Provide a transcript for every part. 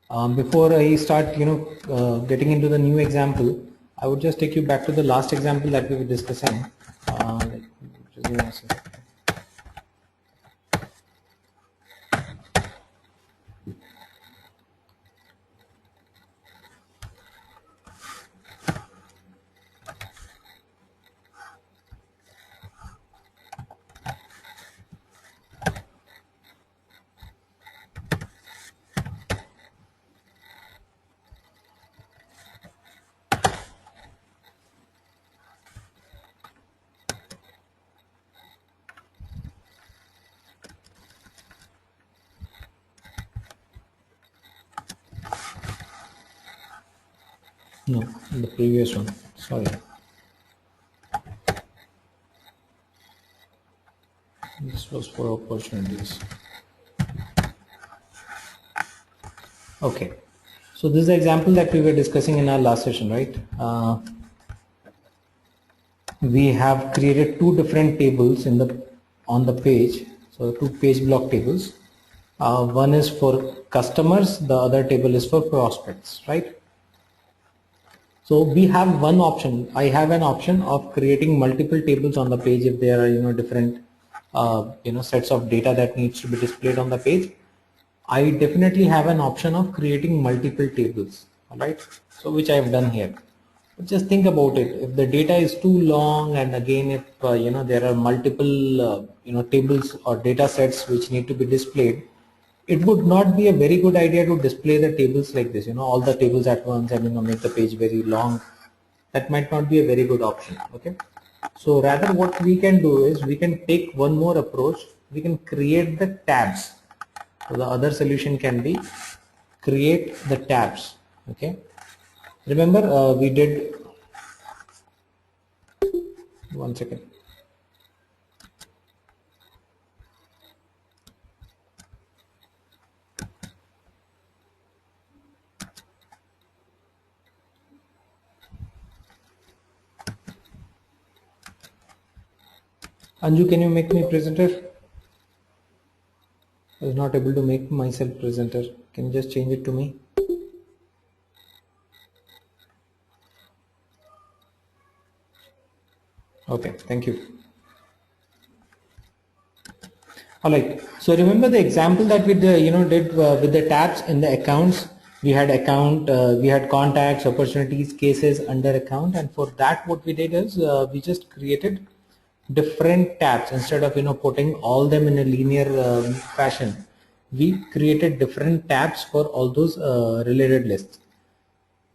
Before I start, getting into the new example, I would just take you back to the last example that we were discussing. Just give me a second. No, the previous one. Sorry. This was for opportunities. Okay. So this is the example that we were discussing in our last session, right? We have created two different tables on the page. So two page block tables. One is for customers, the other table is for prospects, right? So we have one option. I have an option of creating multiple tables on the page if there are different sets of data that needs to be displayed on the page. I definitely have an option of creating multiple tables, all right? So which I have done here. But just think about it. If the data is too long, and again if there are multiple tables or data sets which need to be displayed, it would not be a very good idea to display the tables like this, all the tables at once, and make the page very long. That might not be a very good option. Okay, so rather what we can do is we can take one more approach. We can create the tabs. So the other solution can be create the tabs. Okay, remember we did, one second. Anju, can you make me presenter? I was not able to make myself presenter. Can you just change it to me? Okay, thank you. All right. So remember the example that we did with the tabs in the accounts. We had account, we had contacts, opportunities, cases under account, and for that what we did is we just created different tabs instead of putting all them in a linear fashion. We created different tabs for all those related lists.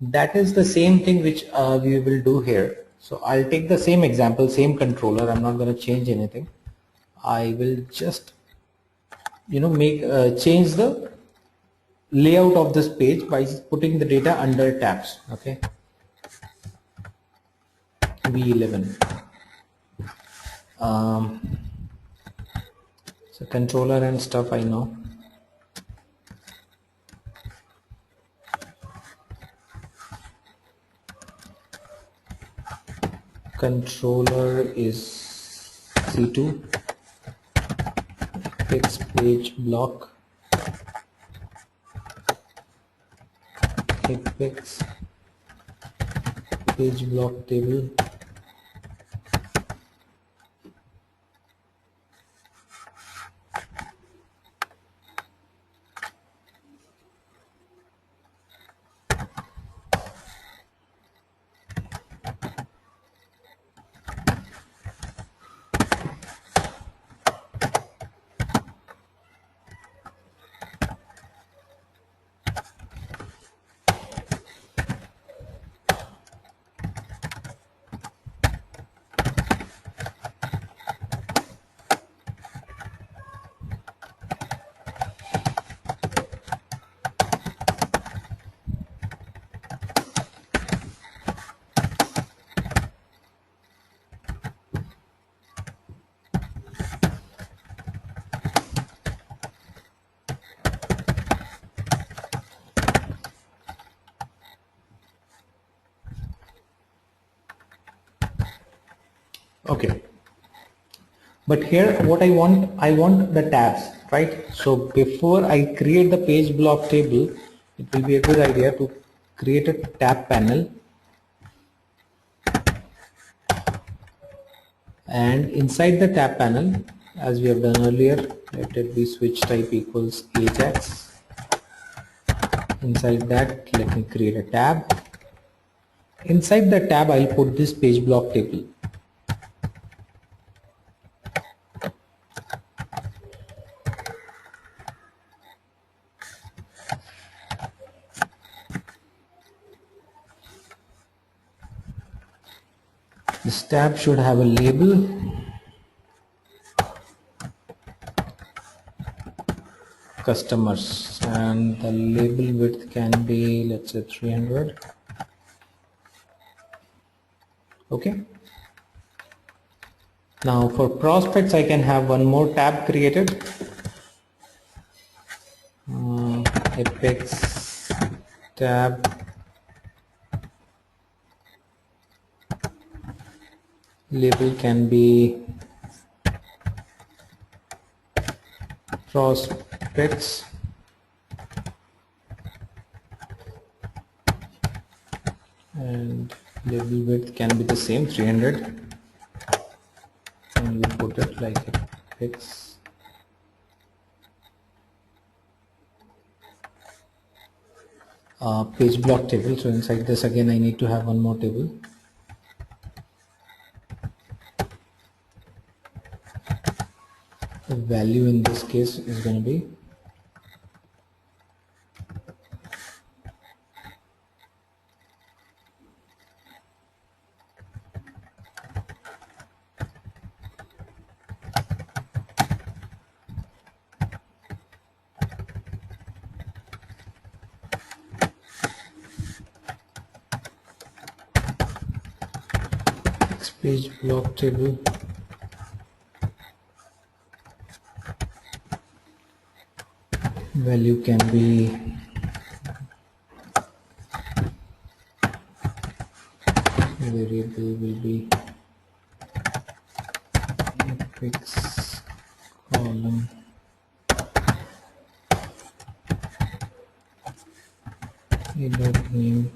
That is the same thing which we will do here. So I'll take the same example, same controller. I'm not going to change anything. I will just change the layout of this page by putting the data under tabs. Okay, V11. So controller and stuff, I know. Controller is C2, fix page block, fix page block table, okay. But here what I want the tabs, right? So before I create the page block table, it will be a good idea to create a tab panel, and inside the tab panel, as we have done earlier, let it be switch type equals Ajax. Inside that, let me create a tab. Inside the tab, I'll put this page block table. This tab should have a label. Customers, and the label width can be, let's say, 300. Okay. Now for prospects, I can have one more tab created. Apex tab, label can be prospects, and label width can be the same, 300, and you put it like Apex page block table. So inside this again I need to have one more table. The value in this case is going to be page block table. Value can be variable will be Apex column header name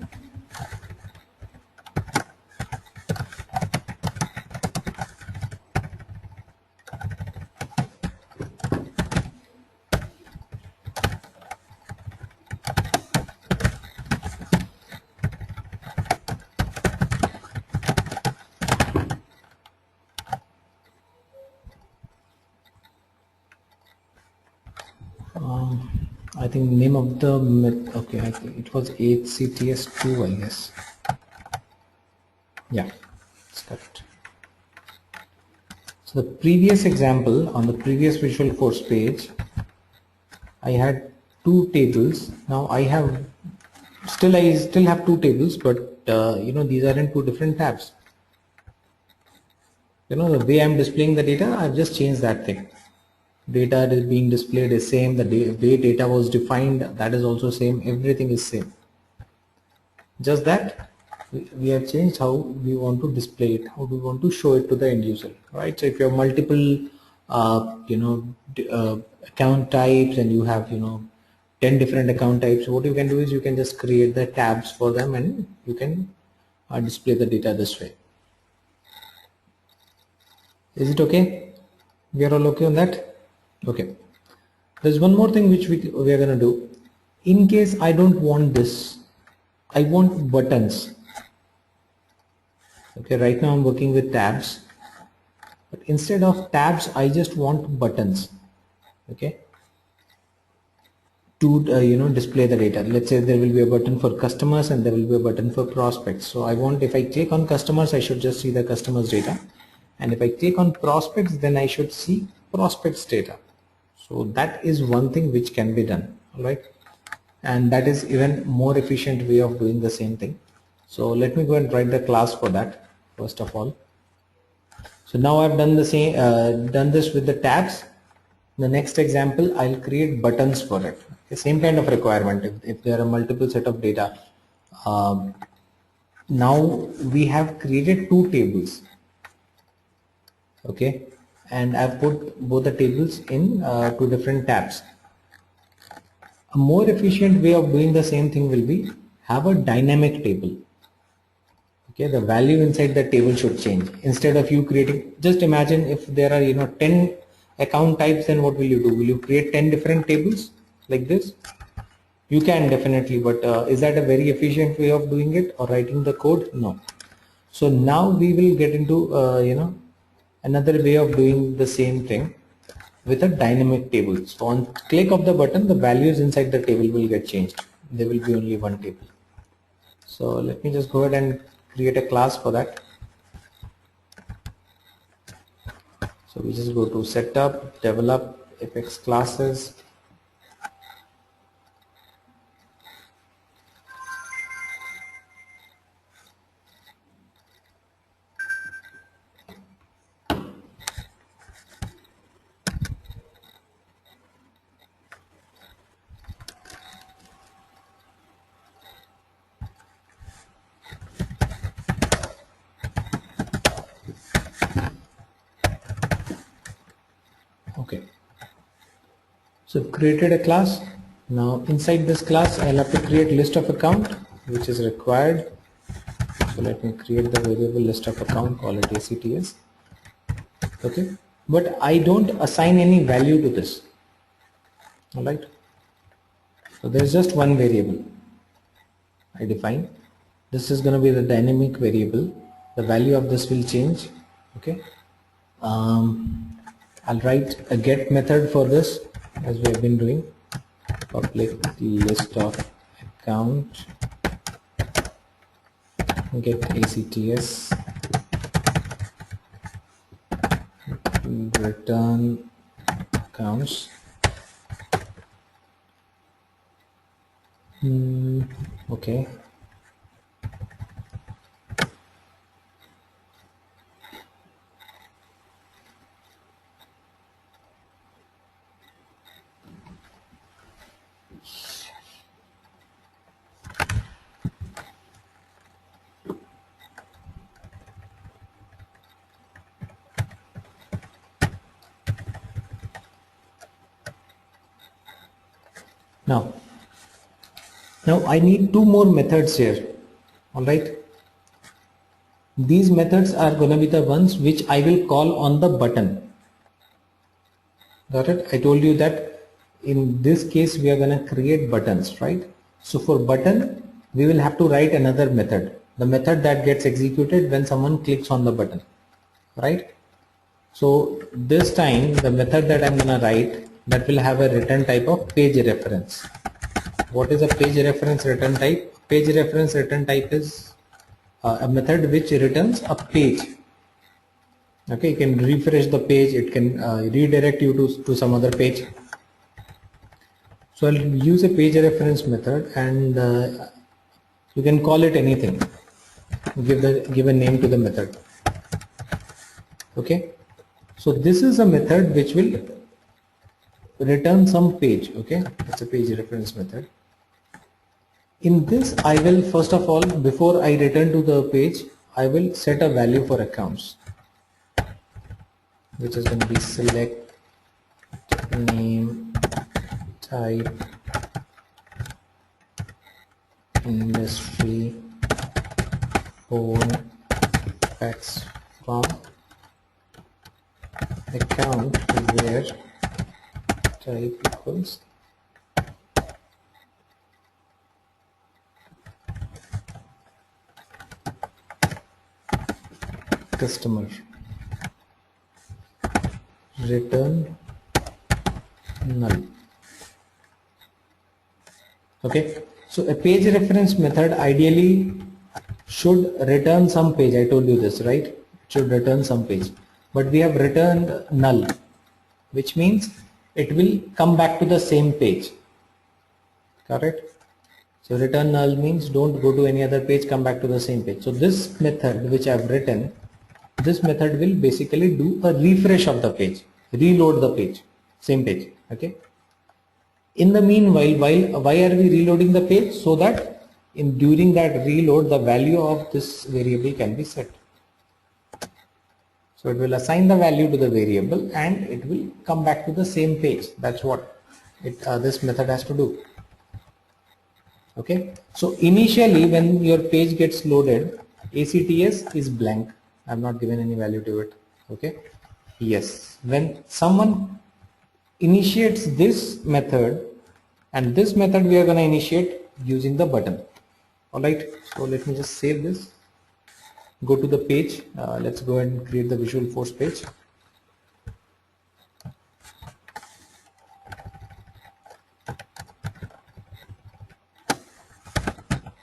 I think name of the okay, I think it was HCTS2, I guess. Yeah, that's correct. So the previous example, on the previous Visual Force page, I had two tables. Now I still have two tables, but these are in two different tabs. The way I'm displaying the data, I've just changed that thing. Data is being displayed is same, the way data was defined, that is also same, everything is same. Just that we have changed how we want to display it, how we want to show it to the end user, right? So if you have multiple account types and you have 10 different account types, what you can do is you can just create the tabs for them and you can display the data this way. Is it okay? We are all okay on that? Okay. There's one more thing which we are going to do. In case I don't want this, I want buttons. Okay, right now I'm working with tabs, but instead of tabs I just want buttons. Okay, to display the data. Let's say there will be a button for customers and there will be a button for prospects. So I want, if I click on customers, I should just see the customers data, and if I click on prospects, then I should see prospects data. So that is one thing which can be done, all right, and that is even more efficient way of doing the same thing. So let me go and write the class for that first of all. So now I've done the same, done this with the tabs. The next example, I'll create buttons for it. The same kind of requirement. If there are multiple set of data, now we have created two tables. Okay, and I've put both the tables in two different tabs. A more efficient way of doing the same thing will be have a dynamic table. Okay, the value inside the table should change. Instead of you creating, just imagine if there are 10 account types, then what will you do? Will you create 10 different tables like this? You can definitely, but is that a very efficient way of doing it or writing the code? No. So now we will get into another way of doing the same thing with a dynamic table. So on click of the button, the values inside the table will get changed. There will be only one table. So let me just go ahead and create a class for that. So we just go to setup, develop, apex classes. Okay, so I've created a class. Now inside this class I'll have to create list of account, which is required. So let me create the variable list of account, call it ACTS. Okay, but I don't assign any value to this. Alright, so there's just one variable I define. This is going to be the dynamic variable. The value of this will change. Okay, I'll write a get method for this, as we have been doing. Public list of account get ACTS return accounts. Okay, now I need two more methods here. Alright, these methods are going to be the ones which I will call on the button. Got it? I told you that in this case we are going to create buttons, right? So for button we will have to write another method, the method that gets executed when someone clicks on the button, right? So this time the method that I'm going to write, that will have a return type of page reference. What is a page reference return type? Page reference return type is a method which returns a page. Okay, you can refresh the page, it can redirect you to some other page. So I'll use a page reference method, and you can call it anything. Give a name to the method. Okay, so this is a method which will return some page. Okay, it's a page reference method. In this I will, first of all, before I return to the page, I will set a value for accounts, which is going to be select name type industry phone fax from account where type equals customer, return null. Okay, so a page reference method ideally should return some page. I told you this, right? It should return some page, but we have returned null, which means it will come back to the same page. Correct? So return null means don't go to any other page, come back to the same page. So this method which I have written, this method will basically do a refresh of the page, reload the page, same page. Okay, in the meanwhile, why are we reloading the page? So that during that reload the value of this variable can be set. So it will assign the value to the variable and it will come back to the same page. That's what this method has to do. Okay, so initially when your page gets loaded, ACTS is blank. I've not given any value to it. Okay, yes, when someone initiates this method, and this method we are going to initiate using the button. Alright, so let me just save this, go to the page. Let's go ahead and create the Visual Force page.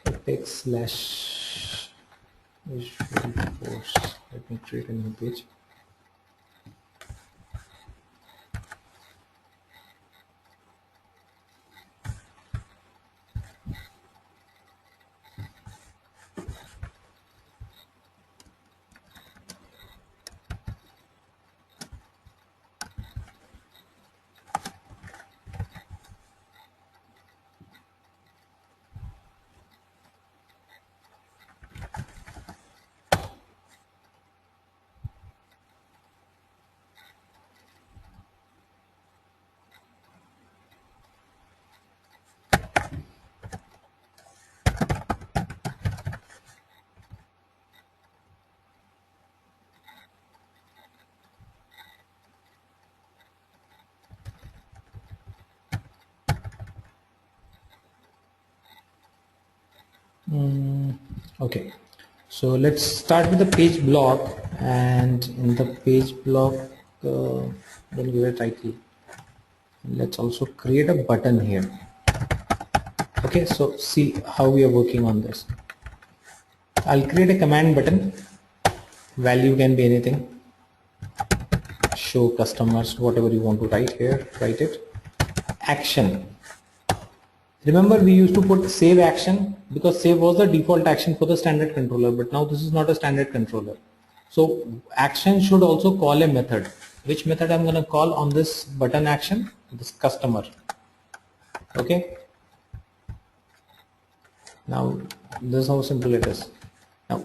Apex slash Visual Force. Let me create a new page. Okay, so let's start with the page block, and in the page block, don't give it a title. Let's also create a button here. Okay, so see how we are working on this. I'll create a command button. Value can be anything. Show customers, whatever you want to write here, write it. Action. Remember, we used to put save action because save was the default action for the standard controller, but now this is not a standard controller. So action should also call a method. Which method I'm going to call on this button action? This customer. Okay. Now this is how simple it is. Now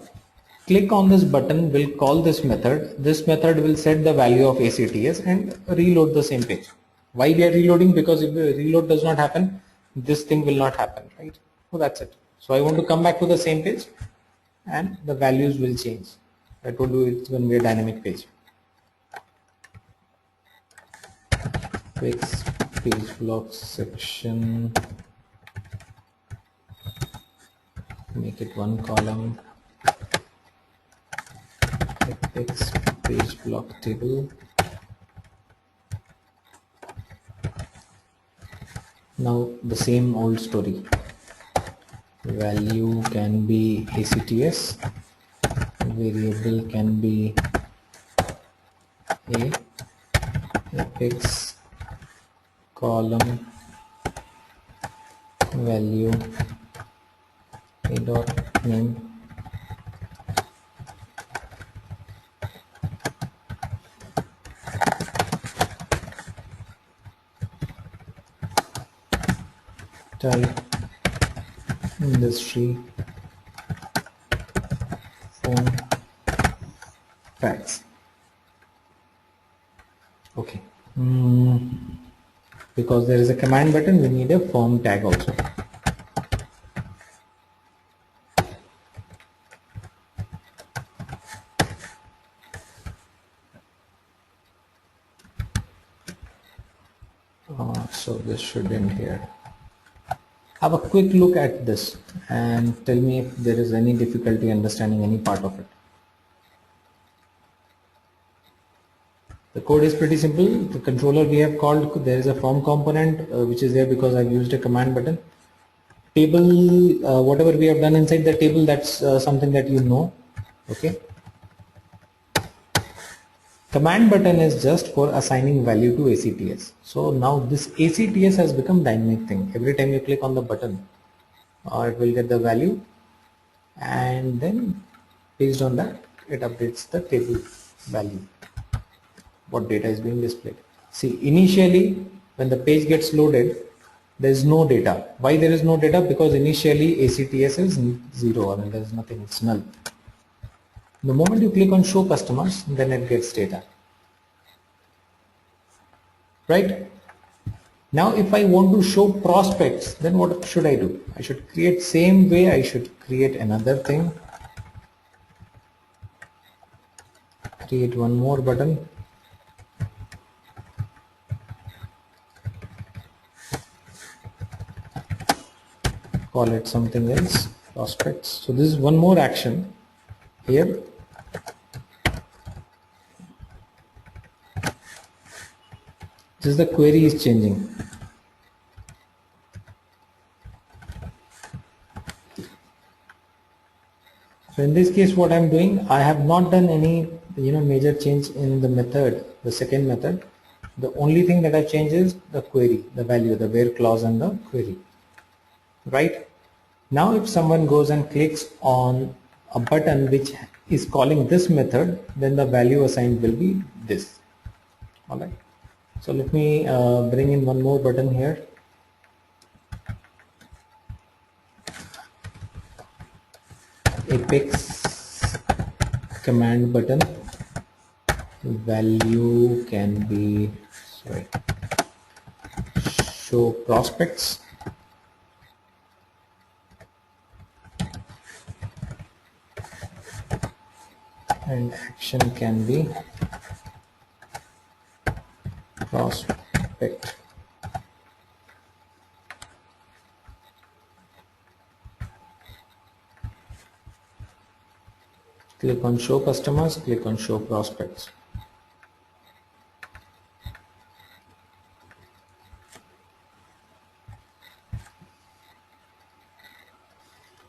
click on this button, will call this method. This method will set the value of ACTS and reload the same page. Why we are reloading? Because if the reload does not happen, this thing will not happen, right? So that's it. So I want to come back to the same page and the values will change. I told you it's going to be a dynamic page. Fix page block section, make it one column. Fix page block table. Now the same old story. Value can be ACTS, variable can be a apex column value a dot name type industry phone fax. Okay, because there is a command button, we need a form tag also. So this should end here. Have a quick look at this and tell me if there is any difficulty understanding any part of it. The code is pretty simple. The controller we have called, there is a form component which is there because I've used a command button. Table, whatever we have done inside the table, that's something that you know. Okay. Command button is just for assigning value to ACTS. So now this ACTS has become dynamic thing. Every time you click on the button, it will get the value, and then based on that it updates the table value, what data is being displayed. See, initially when the page gets loaded, there is no data. Why there is no data? Because initially ACTS is 0. I mean, there is nothing, it's null. The moment you click on show customers, then it gets data, right? Now if I want to show prospects, then what should I do? I should create same way, I should create another thing, create one more button, call it something else, prospects. So this is one more action here. Just the query is changing. So in this case what I'm doing, I have not done any major change in the method, the second method. The only thing that I changed is the query, the value, the where clause and the query. Right? Now if someone goes and clicks on a button which is calling this method, then the value assigned will be this. Alright. So let me bring in one more button here. Apex command button. Value can be show prospects. And action can be prospect. Click on show customers, click on show prospects.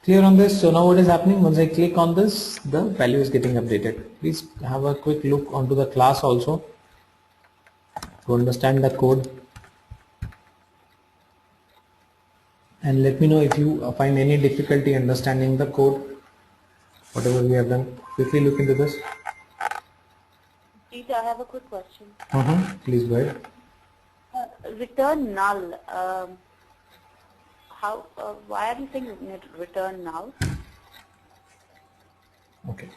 Clear on this? So now what is happening? Once I click on this, the value is getting updated. Please have a quick look onto the class also to understand the code. And let me know if you find any difficulty understanding the code, whatever we have done. Quickly look into this. Teacher, I have a quick question. Please go ahead. Return null. Why are you saying return null? Okay.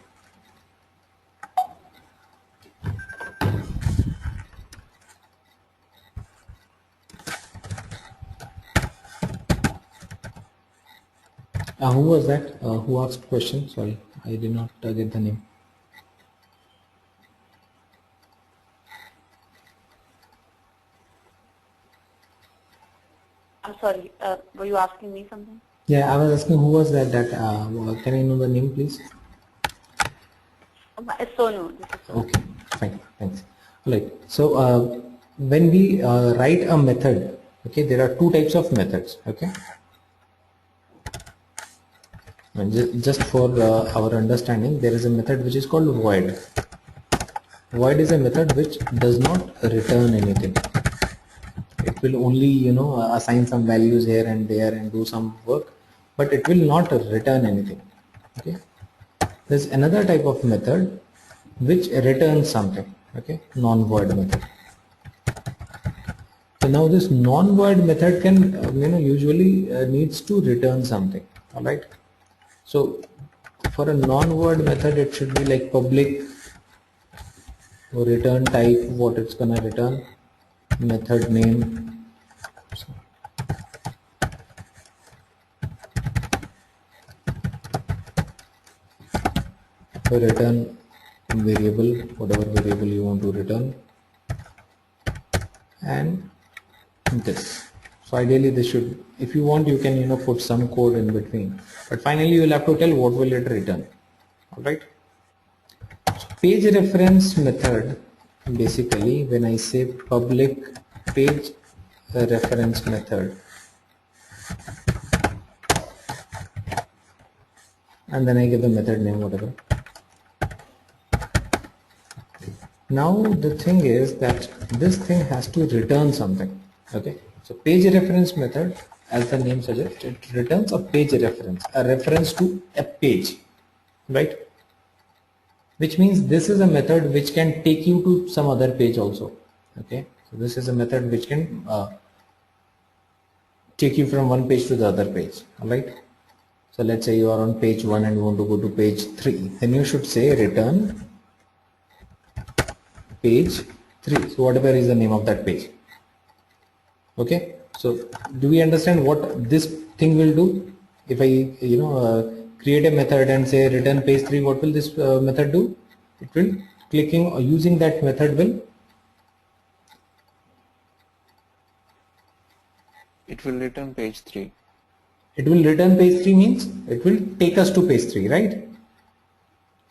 Who was that? Who asked question? Sorry, I did not get the name. I'm sorry. Were you asking me something? Yeah, I was asking who was that. Can I know the name, please? It's Sonu. This is Sonu. Okay, fine, thanks. Alright, so when we write a method, okay, there are two types of methods, okay. And just for our understanding, there is a method which is called void. Void is a method which does not return anything. It will only assign some values here and there and do some work, but it will not return anything. Okay. There's another type of method which returns something. Okay, non-void method. So now this non-void method can usually needs to return something. All right. So for a non-void method, it should be like public or return type, what it's gonna return, method name. So return variable, whatever variable you want to return, and this. So ideally this should, if you want, you can put some code in between, but finally you will have to tell what will it return. All right. So page reference method, basically when I say public page reference method, and then I give the method name whatever. Now the thing is that this thing has to return something. Okay, so page reference method, as the name suggests, it returns a page reference, a reference to a page, right? Which means this is a method which can take you to some other page also. Okay, so this is a method which can take you from one page to the other page. All right. So let's say you are on page 1 and you want to go to page 3, then you should say return page 3. So whatever is the name of that page. Okay, so do we understand what this thing will do? If I create a method and say return page 3, what will this method do? It will, clicking or using that method will, It will return page 3. it will return page 3 means it will take us to page 3, right?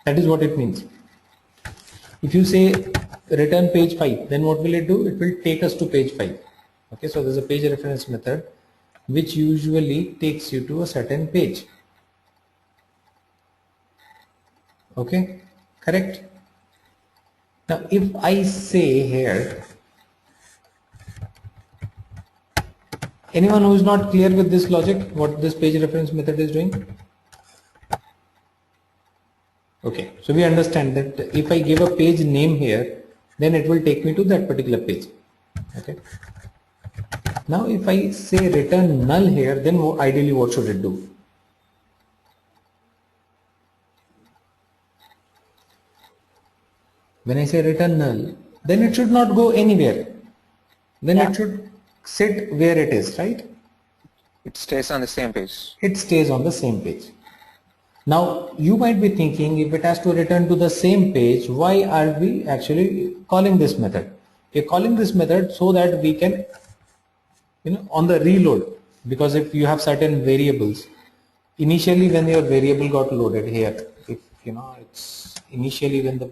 That is what it means. If you say return page 5, then what will it do? It will take us to page 5. Okay, so there's a page reference method which usually takes you to a certain page. Okay, correct. Now if I say here, anyone who is not clear with this logic, what this page reference method is doing? Okay, so we understand that if I give a page name here, then it will take me to that particular page. Okay. Now if I say return null here, then ideally what should it do? When I say return null, then it should not go anywhere. Then Yeah. it should sit where it is, right? It stays on the same page. It stays on the same page. Now you might be thinking, if it has to return to the same page, why are we actually calling this method? We're calling this method so that we can, on the reload, because if you have certain variables, initially when your variable got loaded here, if it's initially when the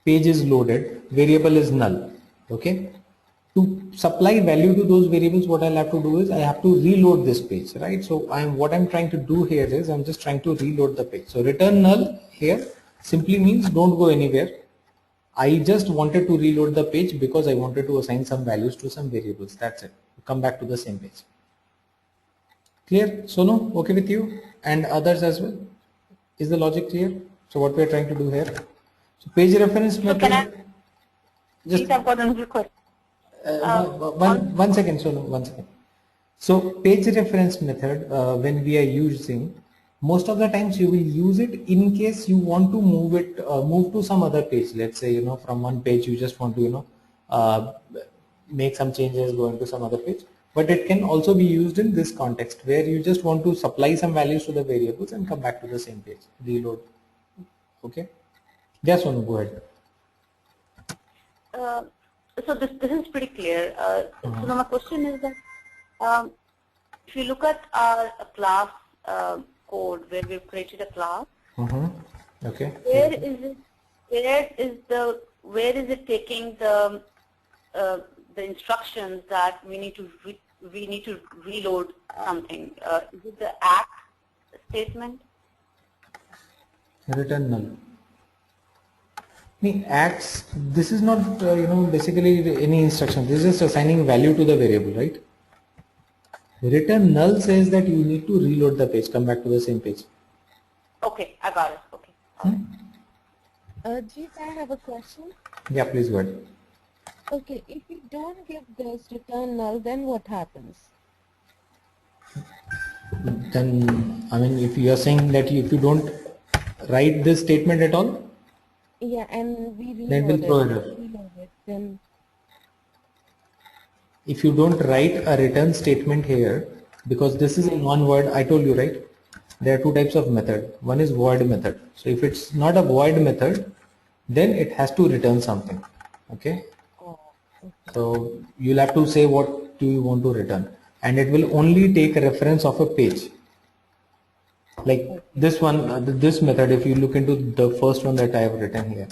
page is loaded, variable is null. Okay, to supply value to those variables, what I'll have to do is I have to reload this page, right? So what I'm trying to do here is I'm just trying to reload the page. So return null here simply means don't go anywhere. I just wanted to reload the page because I wanted to assign some values to some variables. That's it. Come back to the same page. Clear? Sonu, okay with you and others as well? Is the logic clear? So what we are trying to do here? So page reference So method. can I, Just please, I've got another question. one second, Sonu, 1 second. So page reference method, when we are using, most of the times you will use it in case you want to move to some other page. Let's say from one page you just want to make some changes, go into some other page. But it can also be used in this context where you just want to supply some values to the variables and come back to the same page, reload. Okay. Yes, Sonu, go ahead. So this is pretty clear. So now my question is that if you look at our class code where we've created a class, Okay. where is it? Where is it taking the instructions that we need to reload something? Is it the act statement? Return null. Acts, this is not basically any instruction. This is just assigning value to the variable, right? Return null says that you need to reload the page, come back to the same page. Okay, I got it. Okay. Jeet, I have a question. Yeah, please go ahead. Okay, if we don't give this return null, then what happens? Then, I mean, if you are saying that if you don't write this statement at all, Yeah, and we reload then it will throw error. reload it, then If you don't write a return statement here, because this is in one word, I told you, right? There are two types of method. One is void method. So if it's not a void method, then it has to return something. Okay. So you'll have to say what do you want to return, and it will only take a reference of a page. Like this one, this method, if you look into the first one that I have written here.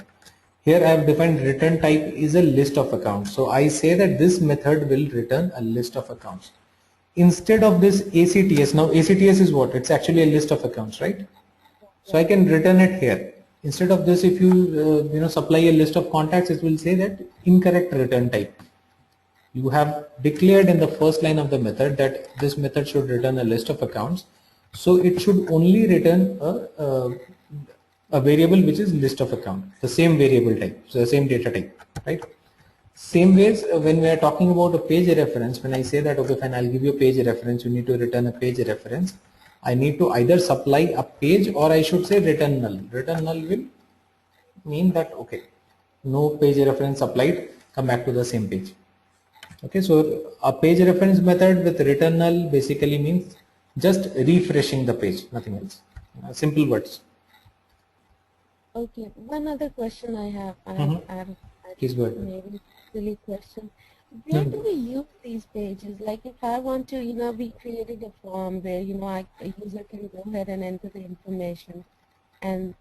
Here I have defined return type is a list of accounts. So I say that this method will return a list of accounts. Instead of this ACTS, now ACTS is what? It's actually a list of accounts, right? So I can return it here. Instead of this, if you supply a list of contacts, it will say that incorrect return type. You have declared in the first line of the method that this method should return a list of accounts. So it should only return a variable which is list of account, the same variable type, so the same data type, right? Same ways when we are talking about a page reference, when I say that okay fine, I'll give you a page reference, you need to return a page reference, I need to either supply a page or I should say return null. Return null will mean that okay, no page reference applied, come back to the same page. Okay, so a page reference method with return null basically means just refreshing the page, nothing else. Simple words. Okay, one other question I have, Please go ahead. maybe silly question. Where do No. we use these pages? Like if I want to, we created a form where, a user can go ahead and enter the information and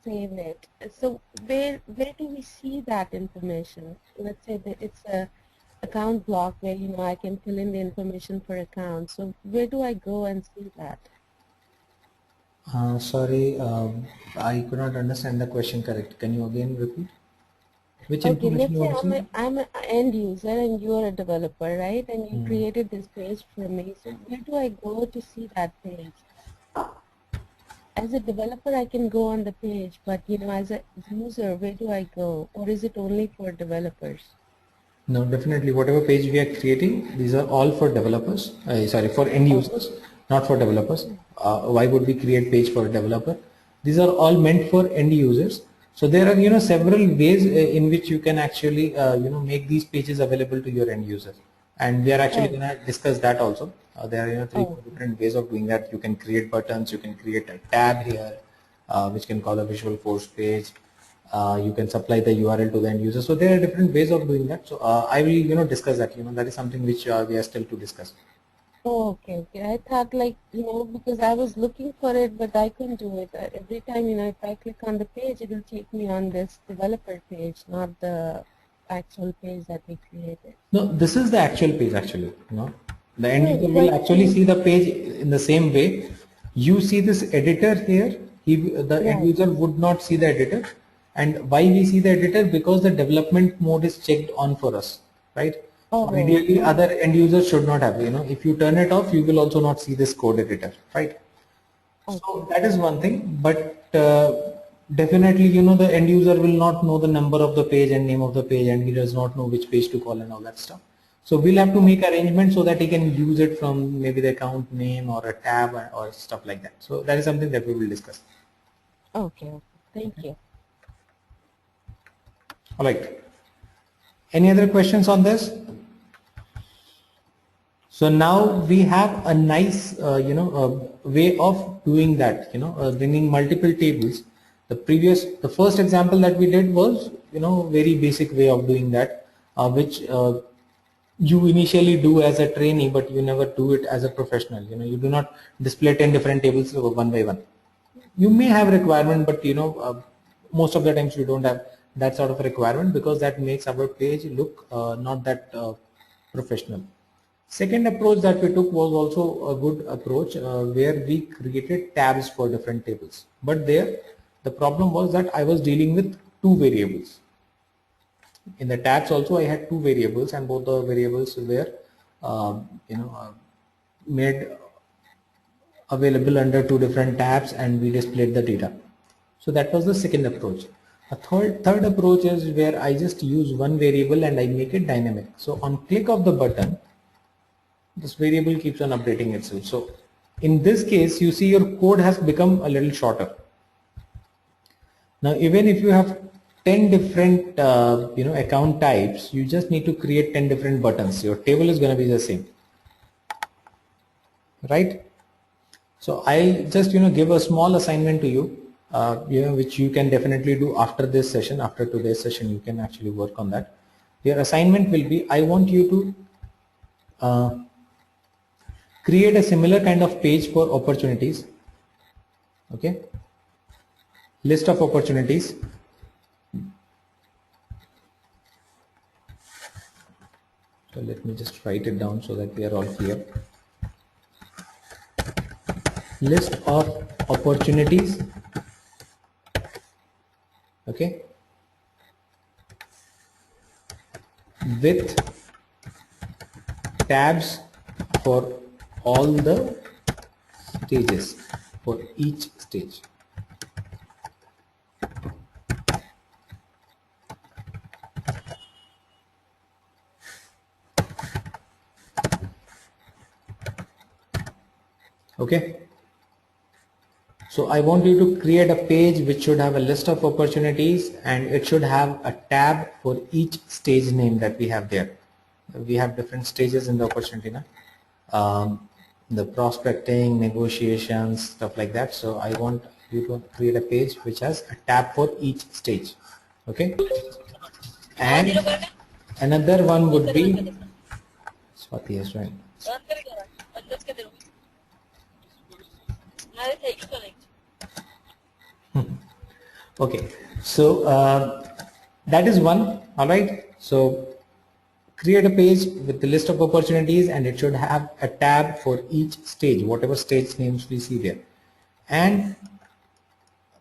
save it. So where do we see that information? Let's say that it's a account block where, I can fill in the information for account. So where do I go and see that? Sorry, I could not understand the question correct. Can you again repeat? Which Okay, information let's you say want to see? I'm an end user and you're a developer, right? And you Hmm. created this page for me. So where do I go to see that page? As a developer, I can go on the page, but as a user, where do I go? Or is it only for developers? No, definitely. Whatever page we are creating, these are all for developers. Sorry, for end Oh, users, not for developers. Why would we create page for a developer? These are all meant for end users. So there are several ways in which you can actually make these pages available to your end user. And we are actually oh, going to discuss that also. There are three, oh, four different ways of doing that. You can create buttons. You can create a tab here, which can call a visual force page. You can supply the URL to the end user. So there are different ways of doing that. So I will discuss that. That is something which we are still to discuss. oh, okay, okay. I thought like, because I was looking for it, but I couldn't do it. Every time, if I click on the page, it will take me on this developer page, not the actual page that we created. No, this is the actual page actually. The end Right, user will right, actually see the page in the same way. You see this editor here. The end right. user would not see the editor. And why we see the editor? Because the development mode is checked on for us, right? So Oh, ideally, okay. other end users should not have. If you turn it off, you will also not see this code editor, right? So Okay. that is one thing, but definitely, the end user will not know the number of the page and name of the page, and he does not know which page to call and all that stuff. So we'll have to make arrangements so that he can use it from maybe the account name or a tab or stuff like that. So that is something that we will discuss. Okay, okay. Thank you. All right. Any other questions on this? So now we have a nice, way of doing that, bringing multiple tables. The first example that we did was, very basic way of doing that, which you initially do as a trainee, but you never do it as a professional. You do not display 10 different tables one by one. You may have requirement, but most of the times you don't have that sort of requirement because that makes our page look not that professional. Second approach that we took was also a good approach where we created tabs for different tables. But there the problem was that I was dealing with two variables. In the tabs also I had two variables and both the variables were made available under two different tabs and we displayed the data. So that was the second approach. A third approach is where I just use one variable and I make it dynamic. So on click of the button, this variable keeps on updating itself. So in this case, you see your code has become a little shorter. Now even if you have 10 different account types, you just need to create 10 different buttons. Your table is going to be the same, right? So I just give a small assignment to you, which you can definitely do after this session. After today's session, you can actually work on that. Your assignment will be, I want you to create a similar kind of page for opportunities. Okay, list of opportunities. So let me just write it down so that we are all clear. List of opportunities. Okay, with tabs for all the stages, for each stage. Okay, So I want you to create a page which should have a list of opportunities, and it should have a tab for each stage name that we have there. We have different stages in the opportunity now. The prospecting, negotiations, stuff like that. So I want you to create a page which has a tab for each stage. Okay. And another one would be Swati has joined. Okay, so that is one. All right, so create a page with the list of opportunities, and it should have a tab for each stage, whatever stage names we see there. And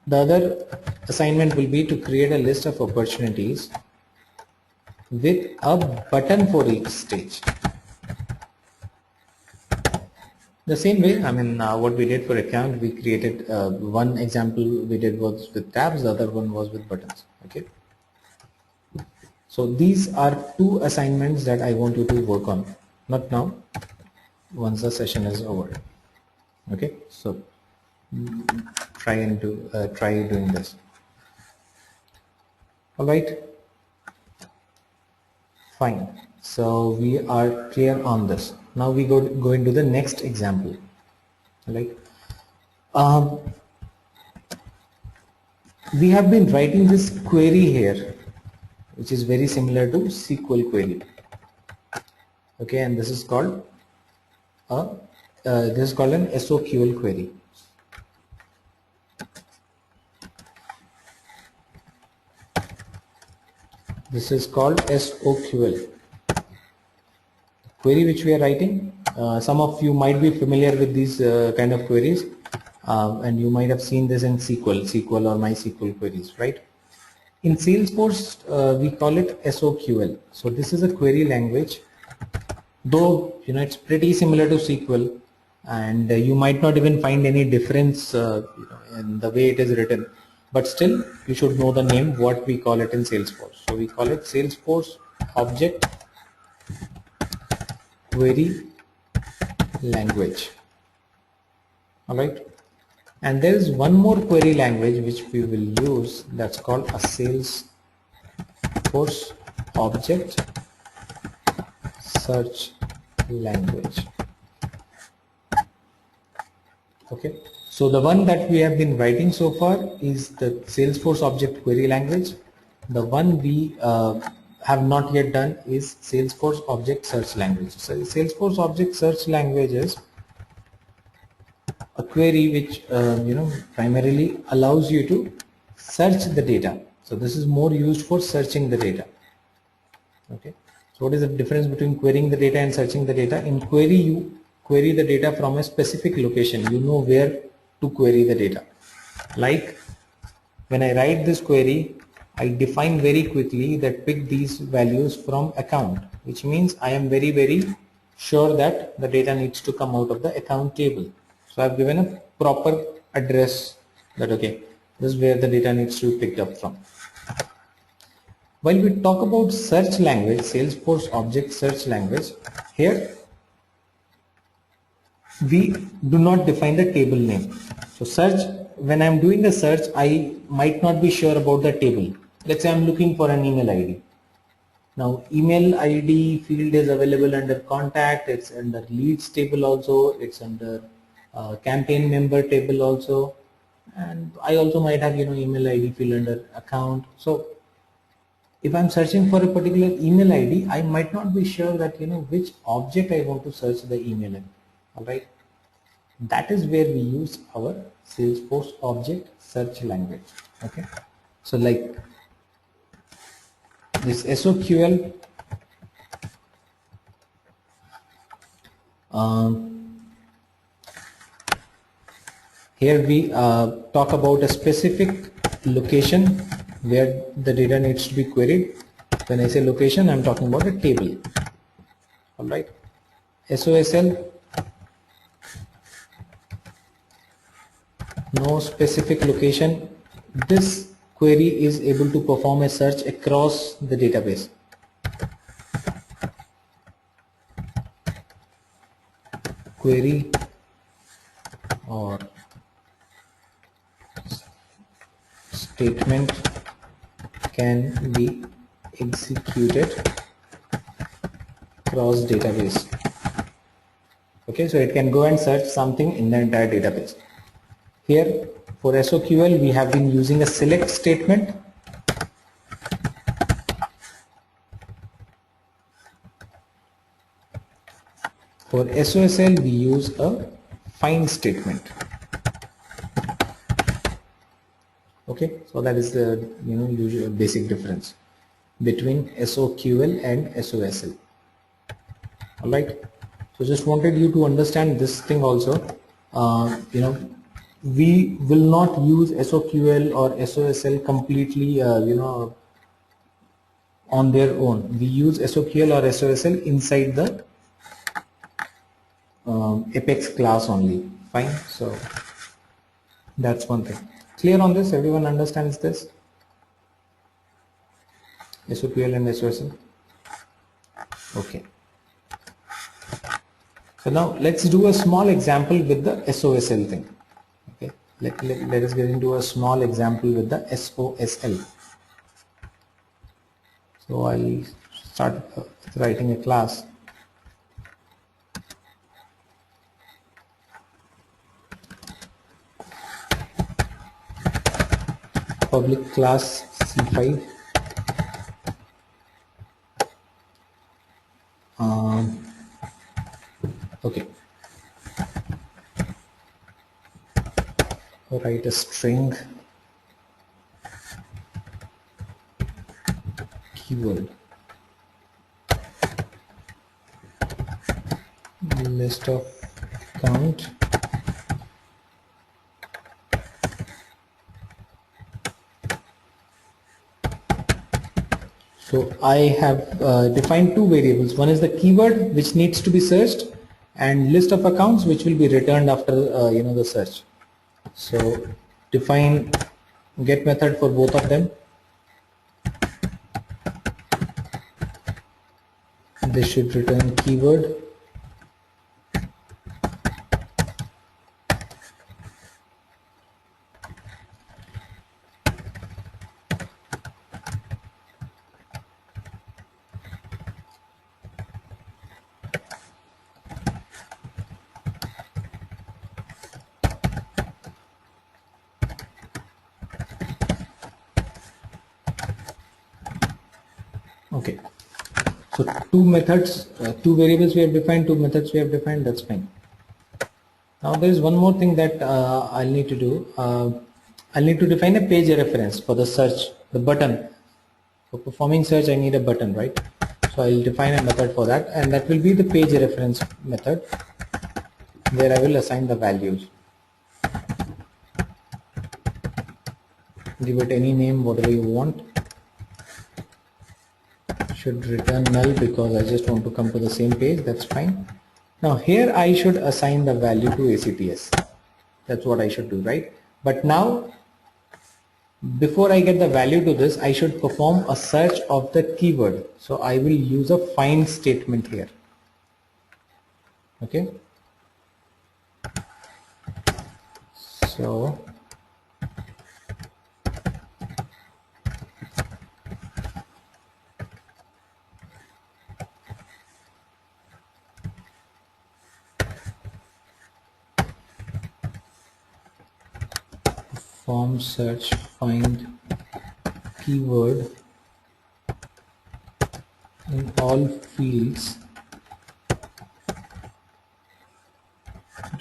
the other assignment will be to create a list of opportunities with a button for each stage. The same way, I mean, what we did for account, we created one example we did was with tabs, the other one was with buttons. Okay. So these are two assignments that I want you to work on. Not now, once the session is over. Okay. So try doing this. All right. Fine. So we are clear on this. Now we go into the next example. Right. We have been writing this query here, which is very similar to SQL query. Okay, and this is called an SOQL query. This is called SOQL query which we are writing. Some of you might be familiar with these kind of queries, and you might have seen this in SQL or MySQL queries, right? In Salesforce, we call it SOQL. So this is a query language, though it's pretty similar to SQL, and you might not even find any difference in the way it is written. But still, you should know the name, what we call it in Salesforce. So we call it Salesforce Object Query Language. All right. And there is one more query language which we will use, that's called a Salesforce Object Search Language. Okay, so the one that we have been writing so far is the Salesforce Object Query Language. The one we have not yet done is Salesforce Object Search Language. So Salesforce Object Search Language is a query which primarily allows you to search the data. So this is more used for searching the data. Okay, so what is the difference between querying the data and searching the data? In query, you query the data from a specific location. You know where to query the data. Like when I write this query, I define very quickly that pick these values from account, which means I am very sure that the data needs to come out of the account table. So I've given a proper address that okay, this is where the data needs to be picked up from. While we talk about search language, Salesforce Object Search Language, here we do not define the table name. So search, when I'm doing a search, I might not be sure about the table. Let's say I'm looking for an email ID. Now email ID field is available under contact, it's under leads table also, it's under campaign member table also, and I also might have email ID field under account. So if I'm searching for a particular email ID, I might not be sure that which object I want to search the email in. All right, that is where we use our Salesforce Object Search Language. Okay, so like this SOQL, here we talk about a specific location where the data needs to be queried. When I say location, I'm talking about a table. All right, SOSL, no specific location. This query is able to perform a search across the database. Query or statement can be executed cross database. Okay, so it can go and search something in the entire database. Here for SOQL we have been using a select statement. For SOSL we use a find statement. Okay, so that is the usual basic difference between SOQL and SOSL. Alright, so just wanted you to understand this thing also. We will not use SOQL or SOSL completely on their own. We use SOQL or SOSL inside the Apex class only. Fine, so that's one thing. Clear on this? Everyone understands this? SOQL and SOSL? Okay. So now let's do a small example with the SOSL thing. Okay. Let us get into a small example with the SOSL. So I'll start writing a class. Public class C5. Okay. Write a string keyword list of count So I have defined two variables. One is the keyword which needs to be searched, and list of accounts which will be returned after the search. So define get method for both of them. This should return keyword. Okay, so two methods, two variables we have defined, two methods we have defined, that's fine. Now there is one more thing that I'll need to do. I'll need to define a page reference for the search, the button. For performing search I need a button, right? So I'll define a method for that, and that will be the page reference method, where I will assign the values. Give it any name, whatever you want. Should return null because I just want to come to the same page, that's fine. Now here I should assign the value to ACTS. That's what I should do, right? But now before I get the value to this, I should perform a search of the keyword. So I will use a find statement here. Okay. So perform search find keyword in all fields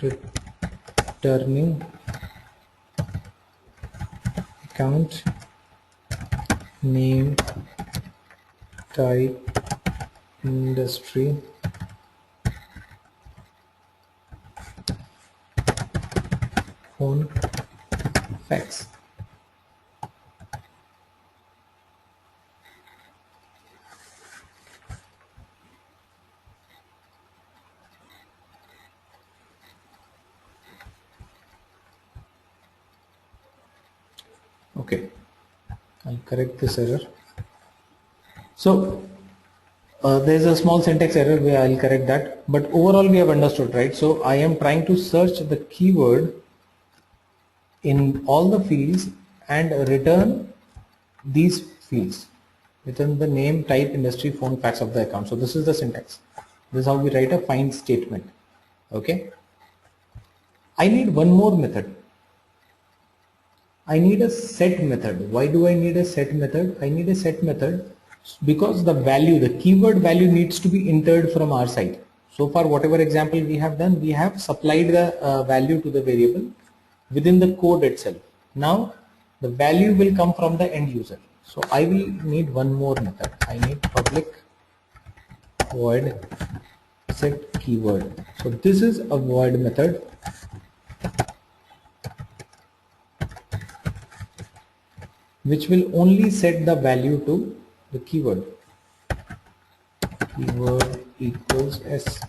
returning account name type industry phone fax. Okay, I'll correct this error. So there's a small syntax error where I'll correct that, but overall we have understood, right? So I am trying to search the keyword in all the fields and return these fields. Return the name, type, industry, phone, fax of the account. So this is the syntax. This is how we write a find statement. Okay. I need one more method. I need a set method. Why do I need a set method? I need a set method because the value, the keyword value needs to be entered from our side. So far, whatever example we have done, we have supplied the value to the variable within the code itself. Now the value will come from the end user. So I will need one more method. I need public void set keyword. So this is a void method which will only set the value to the keyword. Keyword equals s.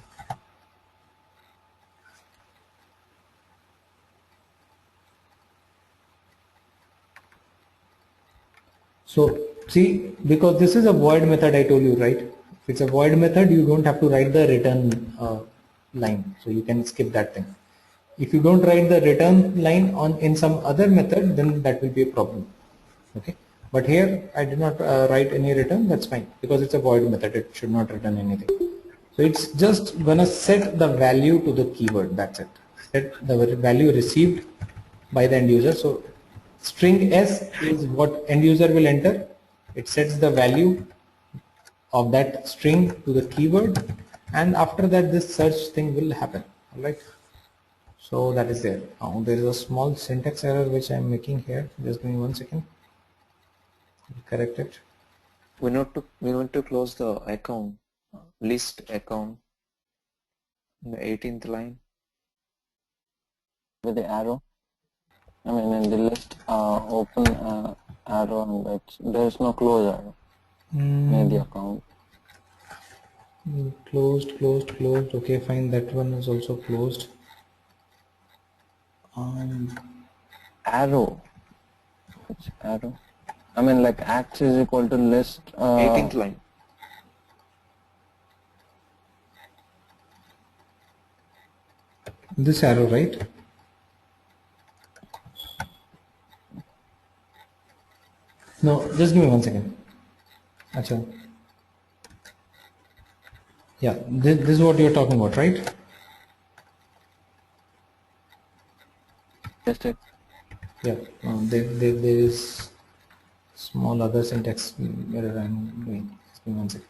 So see, because this is a void method, I told you, right? If it's a void method, you don't have to write the return line, so you can skip that thing. If you don't write the return line on in some other method, then that will be a problem. Okay, but here I did not write any return. That's fine because it's a void method. It should not return anything. So it's just gonna set the value to the keyword. That's it. Set the value received by the end user. So string s is what end user will enter. It sets the value of that string to the keyword, and after that this search thing will happen. All right. So that is there. Now there is a small syntax error which I am making here. Just give me 1 second. Correct it. We want to close the account, list account, in the 18th line. With the arrow. I mean, in the list, open arrow, and there is no close arrow near the account. Closed, closed, closed. Okay, fine. That one is also closed. Arrow. Which arrow? I mean, like acts is equal to list. 18th line. This arrow, right? No, just give me 1 second. Achha. Yeah, this is what you're talking about, right? Just it. Yeah, there is small other syntax error I'm doing. Just give me 1 second.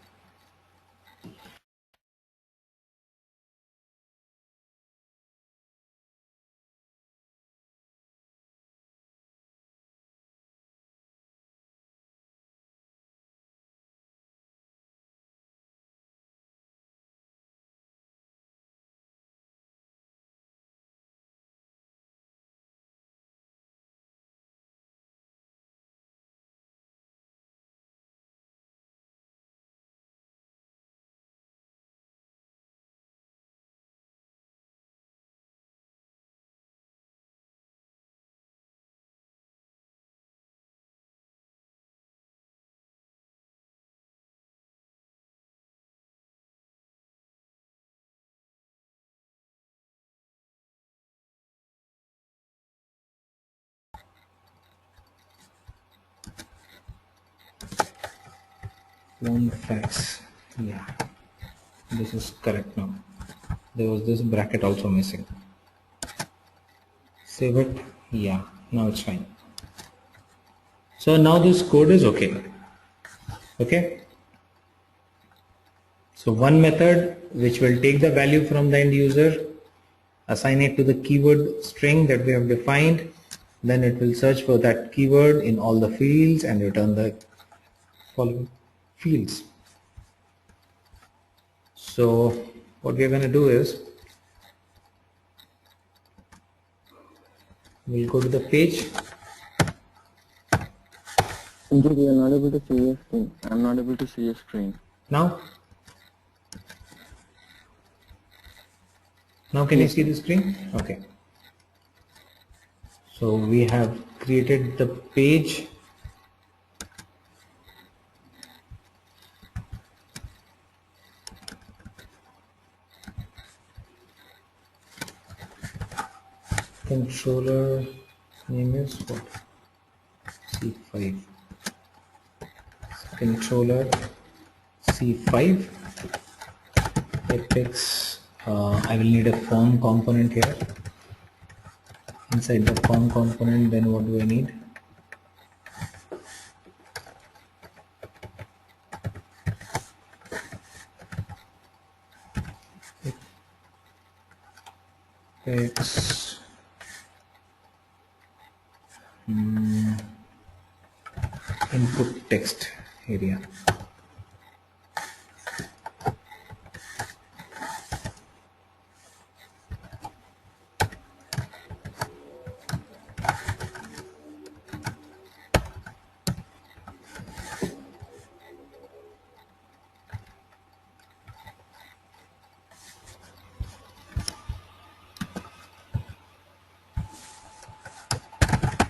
Phone fax. Yeah, this is correct now. There was this bracket also missing. Save it. Yeah, now it's fine. So now this code is okay. Okay. So one method which will take the value from the end user, assign it to the keyword string that we have defined, then it will search for that keyword in all the fields and return the following fields. So what we are going to do is we'll go to the page. We are not able to see your screen. I'm not able to see your screen. Now can you see the screen? Okay. So we have created the page. Controller name is what? C5 controller C5 apex. I will need a form component here. Inside the form component, then what do I need? Apex input text area.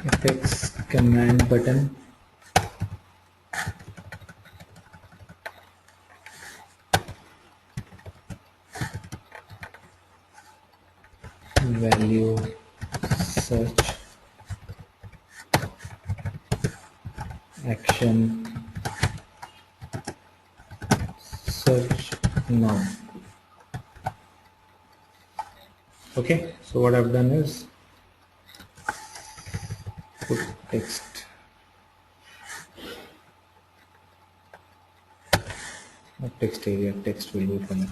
Apex command button, value search action search now. Okay, so what I've done is put text, not text area, text will be fine.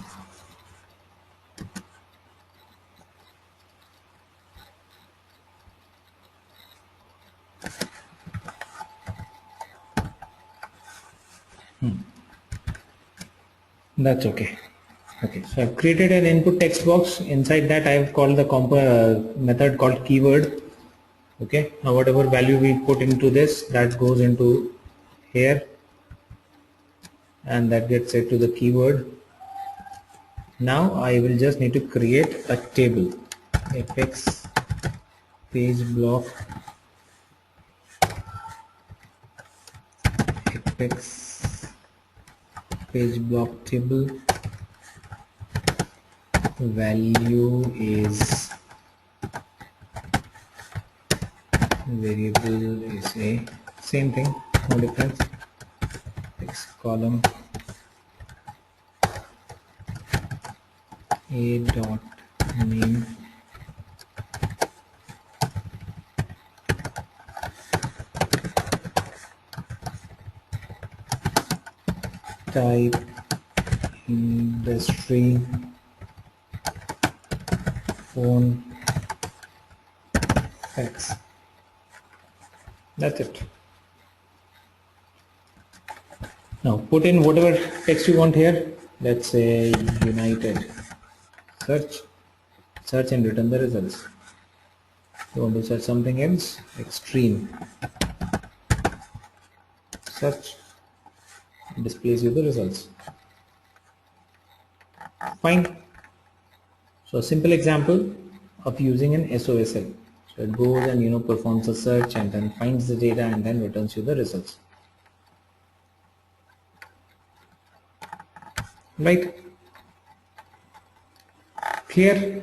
That's okay. Okay, so I've created an input text box. Inside that I have called the method called keyword. Okay, now whatever value we put into this, that goes into here and that gets set to the keyword. Now I will just need to create a table, apex page block, apex page block table, value is variable is a, same thing, no difference, text column a dot name type industry phone fax. That's it. Now put in whatever text you want here. Let's say United. Search and return the results. You want to search something else? Extreme. Search. Displays you the results. Fine. So a simple example of using an SOSL. So it goes and performs a search and then finds the data and then returns you the results. Right? Clear?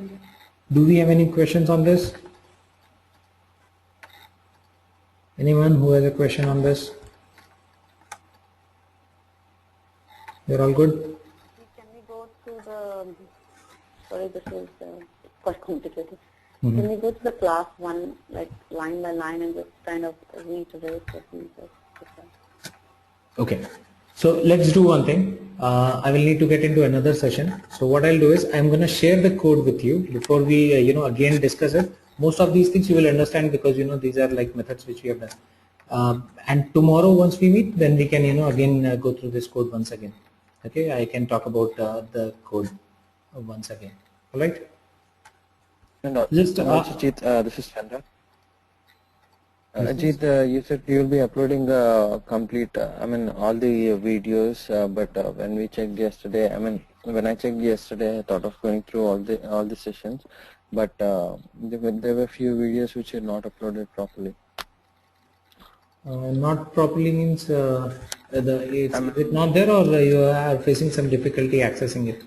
Do we have any questions on this? Anyone who has a question on this? You're all good? Can we go to the, sorry, this is quite complicated. Mm-hmm. Can we go to the class one, like line by line, and just kind of reiterate what we just. Okay. So let's do one thing. I will need to get into another session. So what I'll do is I'm going to share the code with you before we again discuss it. Most of these things you will understand because these are like methods which we have done. And tomorrow once we meet, then we can again go through this code once again. Okay, I can talk about the code once again. All right. And Just Ajit, this is Chandra. Ajit, you said you will be uploading the complete, all the videos, but when we checked yesterday, when I checked yesterday, I thought of going through all the sessions, but there were few videos which are not uploaded properly. not properly means is it not there or you are facing some difficulty accessing it?